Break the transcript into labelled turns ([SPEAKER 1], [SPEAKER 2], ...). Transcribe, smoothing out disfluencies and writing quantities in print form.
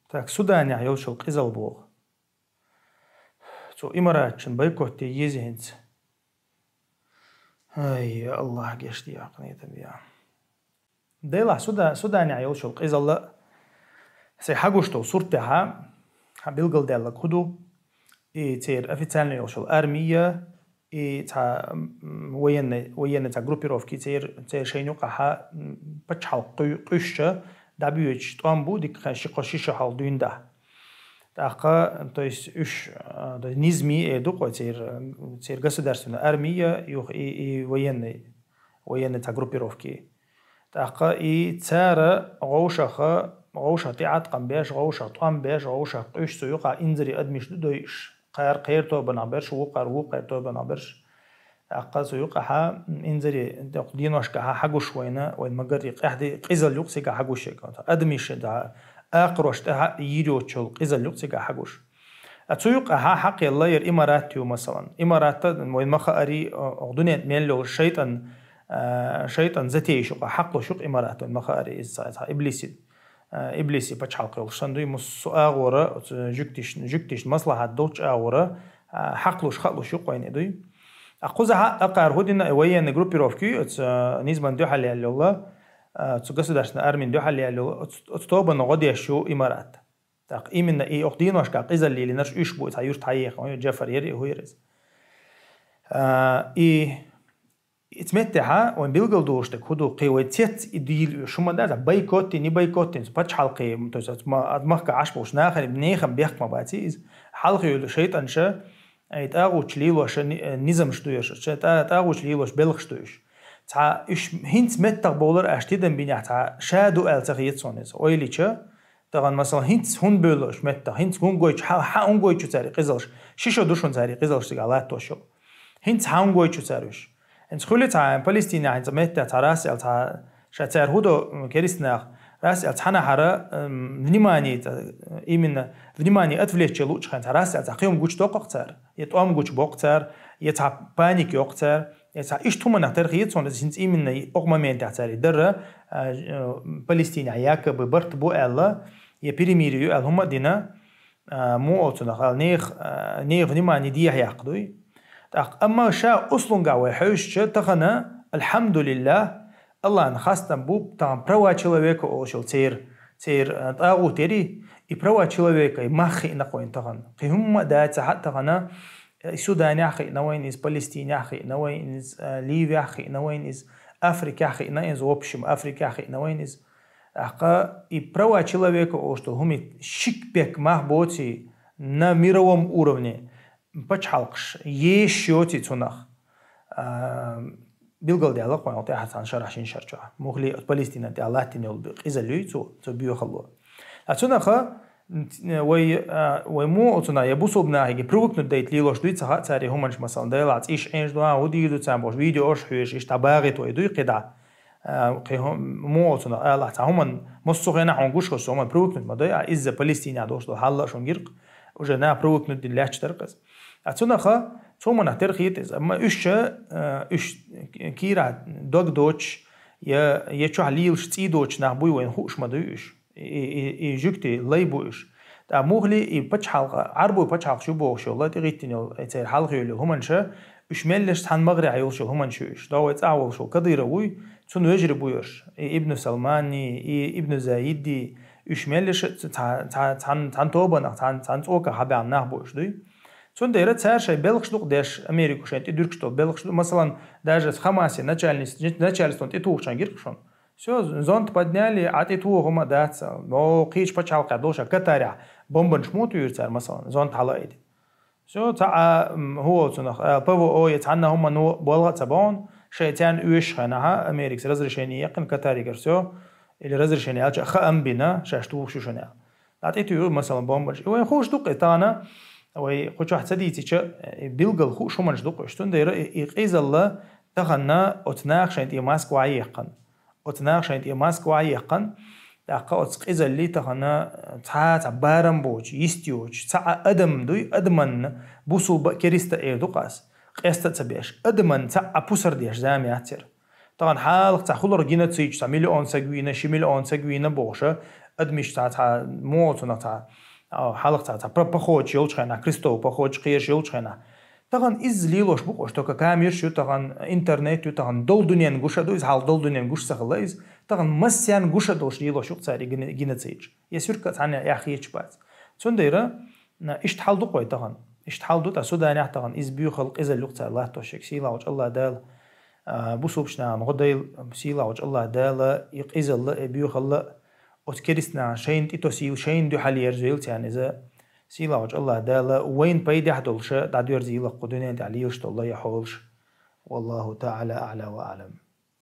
[SPEAKER 1] Так Судан يعيش القزل بوغ تو إمارات شن بايكوت يزهنز أي الله جشتي يا قنية بيا ديلا سودان يعيش القزل لا سيحاجوشتو صورتها حبيلقل ديلا كدو تير أفيتالنا يوشل أرمية تا وين تا جروبيروفكي تير شينوقها بتشحال قشة دبيوش توامبو ديك شيقوشيشة حال دوندا تاقا то есть уж низми эдуко тир государственная армия и военные та группировки تاقا и цара غوشة تيعت قم بيش غوشة طعم بيش غوشة قيش سيوقع انزري ادمش دويش قير تو بنابرش وقير تو بنابرش تاقا سيوقع ها انزري دينوش كها حقوش وين مقري قحدي قيزل يوقسي كها حقوش ادمش دا اقروش تها يريو تشول قيزل يوقسي كها حقوش اتسويق ها حق الله ير اماراتيو مثلا امارات وين مخاري اغدنيت ميلو شيطان ذاتي شق حقه شق امارات مخاري ساعتها ابليسي بتشحال قيل شندوي مس اغورا جكتش مصلحه دوتش اغورا حقلوش خلوش شق وين دوي اقوزها اقار هودنا وين جروبيروفكي نسبه دو حالي الله государственная армия دو حالي اتوبا نغدي شو امارات تاق ايمن اي اقدينوش قيزل اللي نرش ايش بو تايور تايخ جفر يري هو يرز اي اتمتها وين بيلقل دوشتك هدو قوتيت يديل شو ما ده بايكوت ني بايكوت باتش حلقي متوسط ما ادمخك عشبوش ناخر بنيخم بيخ ما باتي حلقي يلو شيطان شا ايتاغو تشليلوش نظام شتويش تاغو تشليلوش بلغ شتويش تا اش هنت متق بولر اشتيدن بينيا تا شادو التغيت سونيس اويليچا تغن مثلا هنت هون بولوش متق هنت هون گويچ ها هون گويچ تاري قزلش شيشو دوشون تاري قزلش تغالات توشو هنت هون گويچ تاريش انت خلت عن فلسطين عن زميت تراس التا شاتر هودو كريسنا راس التحنا حرا فنيماني ايمن فنيماني اتفليش لوچ خان تراس التقيم گوچ توقتر يتوام گوچ بوقتر يتع بانيك يوقتر يتع ايش تومنا ترخيت سون سنت ايمن اوغمامنت تاعي در فلسطين عياك ببرت بو الله يبريميريو هم دينا مو اوتنا نيغ فنيماني دي يقدوي أما شا أصلاً قاوي حوش تغنى الحمد لله الله نخاستم بوب تغن بروا человека أوشل تير تاغو تيري и بروا человека и مخي نقوين تغن قيهم داتا حتى تغنى السودان يحقي نوين إز فلسطين يحقي نوين إز ليبيا يحقي نوين إز أفريقيا يحقي نوين إز وبشم أفريقيا يحقي نوين إز أحقا и بروا человека أوشل هم شك بك محبوتي на мировом уровне بتشحلقش يشيوتي تونخ بيلقل ديالك وين أعطي حسن شرحين شرجع مغلي فلسطين ديالله تنيول بقيزلوي تو بيوخلو أتونخ ومو أتونا يبوسو بناهي بروك نديت ليلوش دوي تاري همانش مثلا ديالات إيش إنش دوها ودي دو تامبوش فيديو أوش حيش إيش تباغي تو يدوي قدع مو أتونا الله تعهمن مصوغينا عنقوش خصو همان بروك ندمدوي إذا فلسطين عدوش دو حلا شون جرق وجنا بروك ندي لاش ترقص أتونخ ثم نحترقيت أما إيش كيرا دوغ دوتش يشو عليلش تي دوتش نحبوي وين خوش مدويش يجوكتي ليبويش تا موغلي يبتش حلقة عربو يبتش حلقة شو بوغ الله تغيتني يتير حلقة يولي همانشا إيش ملش تحن مغري عيول شو همانشويش داو يتعول شو كديروي تون يجري بويش ابن سلماني ابن زايدي إيش ملش تحن توبنا تحن توقع حبي عن نحبويش دوي تون دايرة هر شيء بلغشتوق داش أمريكا شان تدركشتو بلغشتو مثلا даже в Хамасе начальством титух шан гиркшон все зонт подняли а титух هما даться но قيش بچالقا دوشا كتارع بومبن شموتو يرتار مثلا зонт حلايد все تا هو تنخ ПВО يتعنا هما نو بلغة تبون شيطان ويش خناها أمريكا разрешение يقن كتاري все или разрешение алча خام بنا شاشتوخ شو شنا عطيتو مثلا بومبن وين خوش دوق تانا وي خوش واحد سديتي شا بيلقى خوش هم نجدوق اشتون دايرة يقيز الله تغنى أتناق شاينت يماسك وعيقن أتناق شاينت يماسك وعيقن تاقا أتقيز اللي تغنى تا بارم بوش يستيوش تا أدم دوي أدمن بوصل كريستا إيردو قاس قيستا تبيش أدمن تا بوسر ديش زامي أتر طبعا حالق تا خلر جينا تسيج تا مليون ساقوينة شي مليون ساقوينة بوشة أدمش تاع موتنا تاع حلقة تاع بخوش يلشخنا كريستو بخوش قيش يلشخنا طبعا إز ليلوش بقوش توكا كامير شو طبعا إنترنت طبعا دول دنيا نقوش دو إز حال دول دنيا نقوش سخلا إز طبعا مسيان قوش دوش ليلوش يقصاري جينتسيج يسير كتعني يا أخي يشبات سنديرة اشتحال دو قوي طبعا اشتحال دو تسوداني طبعا إز بيو خلق إز اللقطة الله توشك سيلا وج الله دال بوسوبشنا نغديل سيلا وج الله دال يقيز الله بيو خلق أتكرسنا شين تيتوسيل شين دو حالي يرزيل يعني إذا سيلا وج الله دالا وين بيدي حدولش دادير زيلا قدنين تعليش الله يحولش والله تعالى أعلى وأعلم.